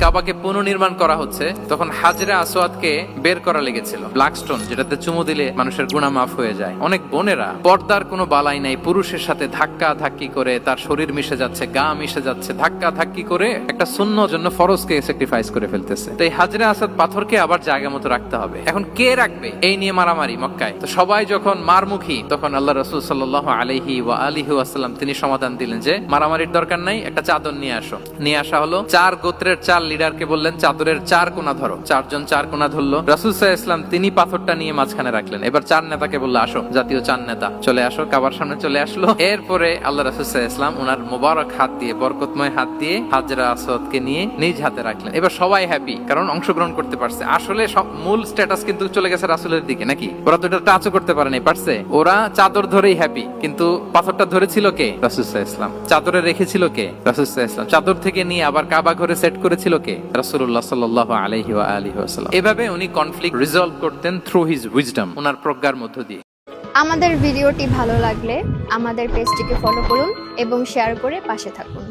কাবাকে পুনর্নির্মাণ করা হচ্ছে, তখন হাজরে আসওয়াদকে বের করা লেগেছিল, ব্ল্যাক স্টোন, যেটাতে চুমু দিলে মানুষের গুনাহ মাফ হয়ে যায়। অনেক বোনেরা পর্দার কোনো বালাই নাই, পুরুষের সাথে ধাক্কা ধাক্কি করে তার শরীর মিশে যাচ্ছে, গা মিশে যাচ্ছে, ধাক্কা ধাক্কি করে একটা সুন্নহর জন্য ফরজকে স্যাক্রিফাইস করে ফেলতেছে। তো এই হাজরে আসওয়াদ পাথরকে আবার জায়গা মতো রাখতে হবে। এখন কে রাখবে, এই নিয়ে মারামারি মক্কায়। তো সবাই যখন মারমুখী, তখন আল্লাহ রাসূল সাল্লাল্লাহু আলাইহি ওয়া আলিহি ওয়াসাল্লাম তিনি সমাধান দিলেন যে মারামারির দরকার নাই, একটা চাদর নিয়ে আসো। নিয়ে আসা হলো। 4 গোত্রের 4 লিডারকে বললেন চাদরের 4 কোণা ধরো। 4 জন 4 কোণা ধরলো। রাসূল সাল্লাল্লাহু আলাইহি ওয়াসাল্লাম তিনি পাথরটা নিয়ে মাঝখানে রাখলেন। এবার 4 নেতাকে বললো আসো, জাতীয় 4 নেতা চলে আসো, কাবার সামনে চলে আসলো। এরপরে আল্লাহ রাসূল সাল্লাল্লাহু আলাইহি ওয়াসাল্লাম ওনার মোবারক হাত দিয়ে, বরকতময় হাত দিয়ে হাজরা আসওয়াদকে নিয়ে নিজ হাতে রাখলেন। এবার সবাই হ্যাপি, কারণ অংশগ্রহণ করতে পারছে। আসলে মূল স্ট্যাটাস কিন্তু চলে গেছে রাসূলের দিকে, নাকি? ওরা তো এটা টাচও করতে পারেনি, পারছে? ওরা চাদর ধরেই হ্যাপি, কিন্তু পাথরটা ধরেছিল কে? রাসূল সাল্লাল্লাহু আলাইহি ওয়াসাল্লাম। চাদরে রেখেছিল কে? রাসূল সাল্লাল্লাহু আলাইহি ওয়াসাল্লাম। চাদর থেকে নিয়ে আবার কাবা ঘরে সেট করেছিল কে? রাসূলুল্লাহ সাল্লাল্লাহু আলাইহি ওয়া আলিহি ওয়াসাল্লাম। এভাবে উনি কনফ্লিক্ট রিজলভ করতেন থ্রু হিজ উইজডম, ওনার প্রজ্ঞার মধ্য দিয়ে। আমাদের ভিডিওটি ভালো লাগলে আমাদের পেজটিকে ফলো করুন এবং শেয়ার করে পাশে থাকুন।